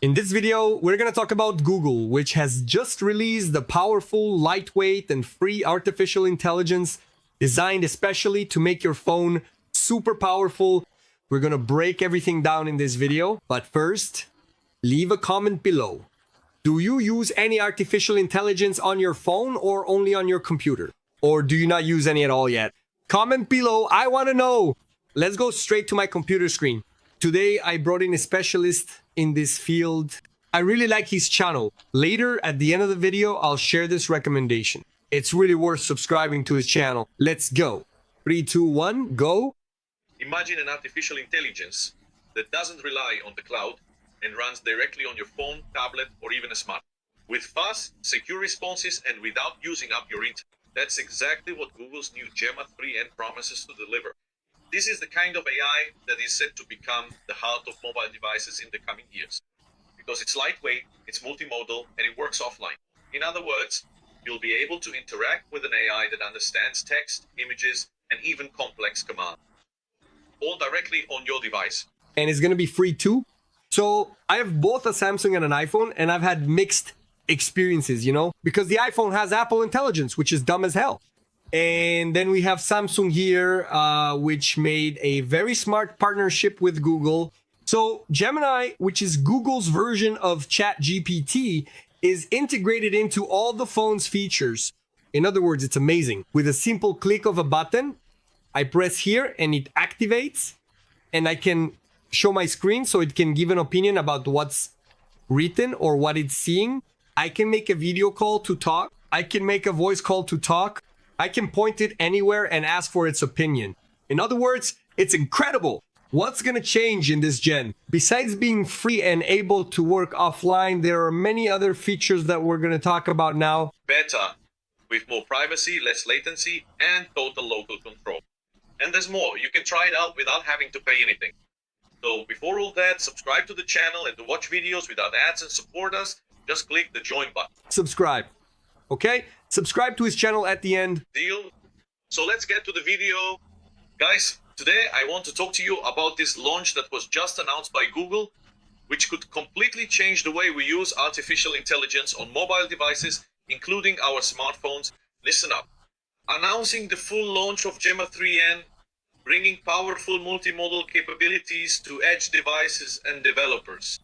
In this video, we're going to talk about Google, which has just released the powerful, lightweight, and free artificial intelligence designed especially to make your phone super powerful. We're going to break everything down in this video, but first, leave a comment below. Do you use any artificial intelligence on your phone or only on your computer? Or do you not use any at all yet? Comment below, I want to know. Let's go straight to my computer screen. Today, I brought in a specialist in this field. I really like his channel. Later, at the end of the video, I'll share this recommendation. It's really worth subscribing to his channel. Let's go. 3, 2, 1, go. Imagine an artificial intelligence that doesn't rely on the cloud and runs directly on your phone, tablet, or even a smartphone. With fast, secure responses and without using up your internet. That's exactly what Google's new Gemma 3N promises to deliver. This is the kind of AI that is set to become the heart of mobile devices in the coming years. Because it's lightweight, it's multimodal, and it works offline. In other words, you'll be able to interact with an AI that understands text, images, and even complex commands. All directly on your device. And it's going to be free too. So I have both a Samsung and an iPhone, and I've had mixed experiences, because the iPhone has Apple Intelligence, which is dumb as hell. And then we have Samsung here, which made a very smart partnership with Google. So Gemini, which is Google's version of ChatGPT, is integrated into all the phone's features. In other words, it's amazing. With a simple click of a button, I press here and it activates, and I can show my screen so it can give an opinion about what's written or what it's seeing. I can make a video call to talk. I can make a voice call to talk. I can point it anywhere and ask for its opinion. In other words, it's incredible. What's going to change in this gen? Besides being free and able to work offline, there are many other features that we're going to talk about now. Better, with more privacy, less latency, and total local control. And there's more. You can try it out without having to pay anything. So before all that, subscribe to the channel and to watch videos without ads and support us, just click the join button. Subscribe. Okay? Subscribe to his channel at the end. Deal? So let's get to the video. Guys, today I want to talk to you about this launch that was just announced by Google, which could completely change the way we use artificial intelligence on mobile devices, including our smartphones. Listen up. Announcing the full launch of Gemma 3N, bringing powerful multimodal capabilities to edge devices and developers.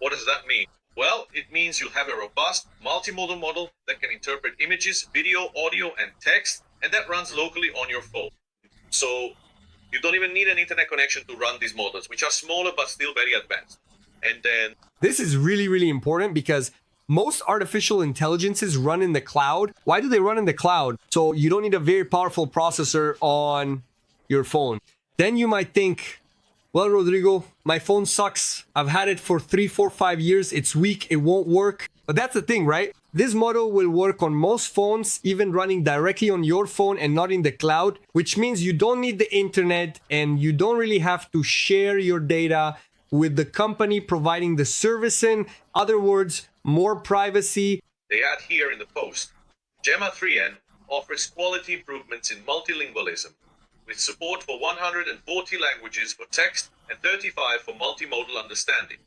What does that mean? Well, it means you'll have a robust multimodal model that can interpret images, video, audio, and text, and that runs locally on your phone. So you don't even need an internet connection to run these models, which are smaller but still very advanced. And then this is really, really important because most artificial intelligences run in the cloud. Why do they run in the cloud? So you don't need a very powerful processor on your phone. Then you might think, well, Rodrigo, my phone sucks. I've had it for 3, 4, 5 years. It's weak. It won't work. But that's the thing, right? This model will work on most phones, even running directly on your phone and not in the cloud, which means you don't need the internet and you don't really have to share your data with the company providing the service. In other words, more privacy. They add here in the post, Gemma 3N offers quality improvements in multilingualism, with support for 140 languages for text and 35 for multimodal understanding.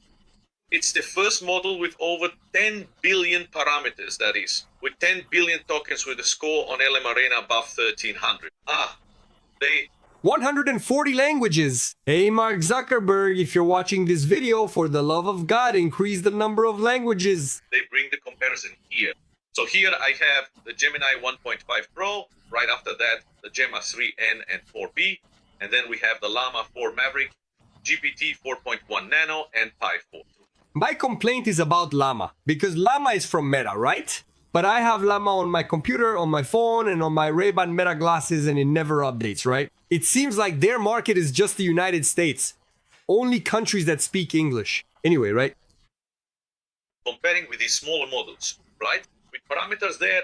It's the first model with over 10 billion parameters, that is, with 10 billion tokens with a score on LM Arena above 1300. 140 languages. Hey, Mark Zuckerberg, if you're watching this video, for the love of God, increase the number of languages. They bring the comparison here. So here I have the Gemini 1.5 Pro, right after that the Gemma 3N and 4B, and then we have the Llama 4 Maverick, GPT 4.1 Nano, and Pi 4. My complaint is about Llama, because Llama is from Meta, right? But I have Llama on my computer, on my phone, and on my Ray-Ban Meta glasses, and it never updates, right? It seems like their market is just the United States. Only countries that speak English. Anyway, right? Comparing with these smaller models, right? With parameters there,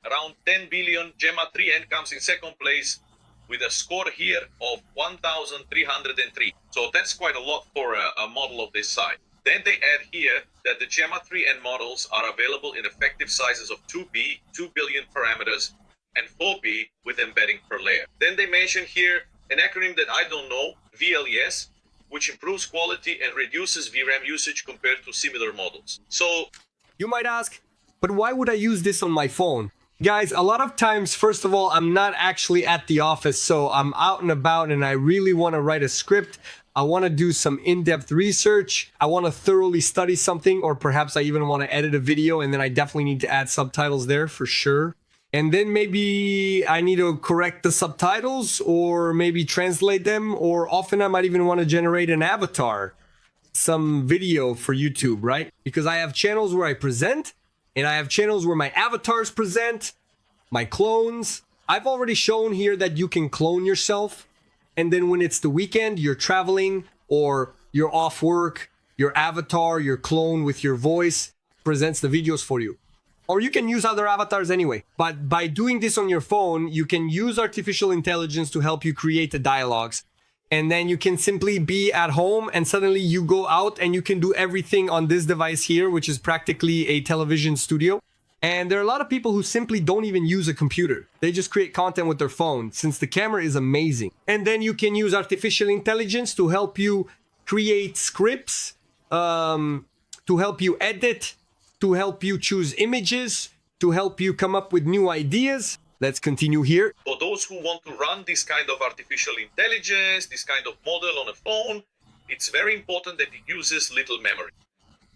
around 10 billion, Gemma 3N comes in second place with a score here of 1,303. So that's quite a lot for a model of this size. Then they add here that the Gemma 3N models are available in effective sizes of 2B, 2 billion parameters, and 4B with embedding per layer. Then they mention here an acronym that I don't know, VLES, which improves quality and reduces VRAM usage compared to similar models. So you might ask, but why would I use this on my phone? Guys, a lot of times, first of all, I'm not actually at the office, so I'm out and about and I really want to write a script. I want to do some in-depth research. I want to thoroughly study something, or perhaps I even want to edit a video, and then I definitely need to add subtitles there for sure. And then maybe I need to correct the subtitles or maybe translate them, or often I might even want to generate an avatar, some video for YouTube, right? Because I have channels where I present, and I have channels where my avatars present, my clones. I've already shown here that you can clone yourself. And then when it's the weekend, you're traveling or you're off work, your avatar, your clone with your voice presents the videos for you. Or you can use other avatars anyway. But by doing this on your phone, you can use artificial intelligence to help you create the dialogues. And then you can simply be at home and suddenly you go out and you can do everything on this device here, which is practically a television studio. And there are a lot of people who simply don't even use a computer. They just create content with their phone, since the camera is amazing. And then you can use artificial intelligence to help you create scripts, to help you edit, to help you choose images, to help you come up with new ideas. Let's continue here. for those who want to run this kind of artificial intelligence, this kind of model on a phone, it's very important that it uses little memory.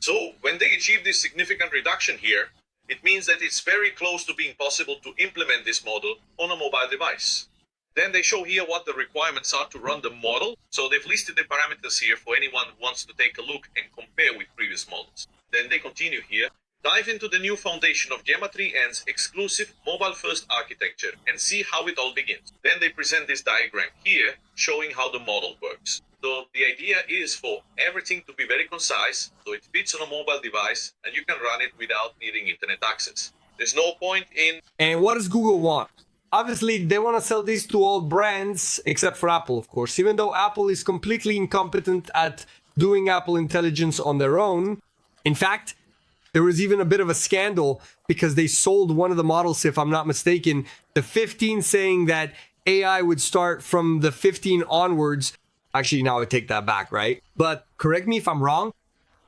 So when they achieve this significant reduction here, it means that it's very close to being possible to implement this model on a mobile device. Then they show here what the requirements are to run the model. So they've listed the parameters here for anyone who wants to take a look and compare with previous models. Then they continue here. Dive into the new foundation of Gemma 3N's exclusive mobile-first architecture and see how it all begins. Then they present this diagram here showing how the model works. So the idea is for everything to be very concise, so it fits on a mobile device and you can run it without needing internet access. There's no point in... And what does Google want? Obviously, they want to sell these to all brands, except for Apple, of course. Even though Apple is completely incompetent at doing Apple Intelligence on their own. In fact, there was even a bit of a scandal because they sold one of the models, if I'm not mistaken, the 15, saying that AI would start from the 15 onwards. Actually, now I take that back, right? But correct me if I'm wrong.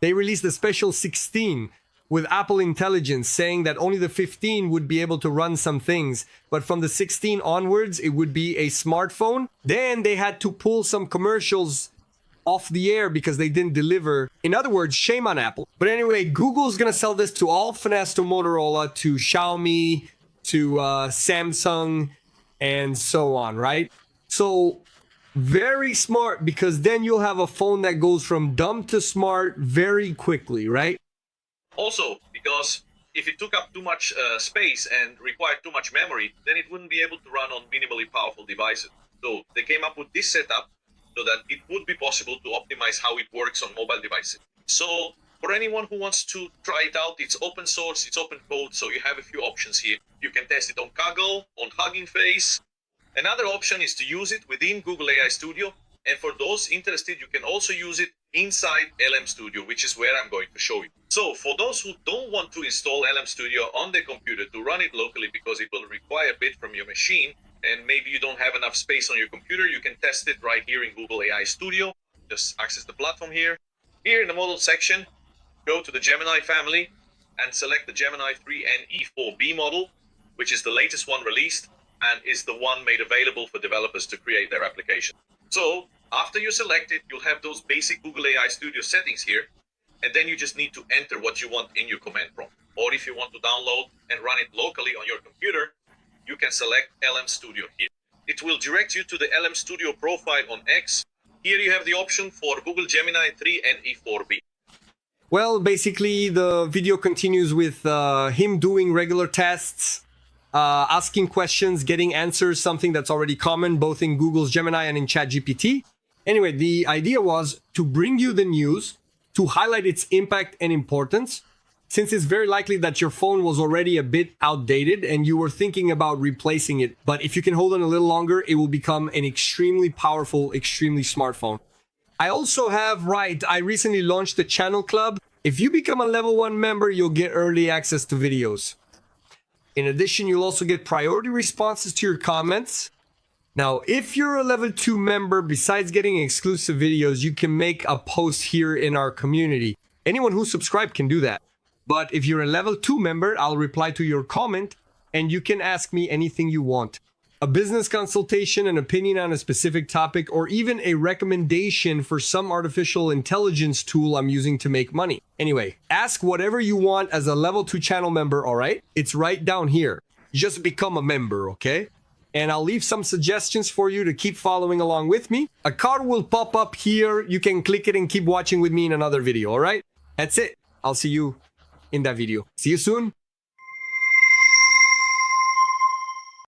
They released a special 16 with Apple Intelligence saying that only the 15 would be able to run some things. But from the 16 onwards, it would be a smartphone. Then they had to pull some commercials off the air because they didn't deliver. In other words, shame on Apple. But anyway, Google's gonna sell this to all finesse, to Motorola, to Xiaomi, to Samsung, and so on, right? So very smart, because then you'll have a phone that goes from dumb to smart very quickly, right? Also, because if it took up too much space and required too much memory, then it wouldn't be able to run on minimally powerful devices. So they came up with this setup so that it would be possible to optimize how it works on mobile devices. So for anyone who wants to try it out, it's open source, it's open code, so you have a few options here. You can test it on Kaggle, on Hugging Face. Another option is to use it within Google AI Studio. And for those interested, you can also use it inside LM Studio, which is where I'm going to show you. So for those who don't want to install LM Studio on their computer to run it locally because it will require a bit from your machine, and maybe you don't have enough space on your computer, you can test it right here in Google AI Studio. Just access the platform here. Here in the model section, go to the Gemini family and select the Gemini 3N E4B model, which is the latest one released and is the one made available for developers to create their application. So after you select it, you'll have those basic Google AI Studio settings here, and then you just need to enter what you want in your command prompt. Or if you want to download and run it locally on your computer, you can select LM Studio here. It will direct you to the LM Studio profile on X. Here you have the option for Google Gemini 3 and E4B. Well, basically the video continues with him doing regular tests, asking questions, getting answers, something that's already common both in Google's Gemini and in ChatGPT. Anyway, the idea was to bring you the news, to highlight its impact and importance, since it's very likely that your phone was already a bit outdated and you were thinking about replacing it. But if you can hold on a little longer, it will become an extremely powerful, extremely smart phone. I also have, I recently launched the channel club. If you become a level 1 member, you'll get early access to videos. In addition, you'll also get priority responses to your comments. Now, if you're a level 2 member, besides getting exclusive videos, you can make a post here in our community. Anyone who subscribed can do that. But if you're a level 2 member, I'll reply to your comment and you can ask me anything you want. A business consultation, an opinion on a specific topic, or even a recommendation for some artificial intelligence tool I'm using to make money. Anyway, ask whatever you want as a level 2 channel member, all right? It's right down here. Just become a member, okay? And I'll leave some suggestions for you to keep following along with me. A card will pop up here. You can click it and keep watching with me in another video, all right? That's it. I'll see you in that video. See you soon.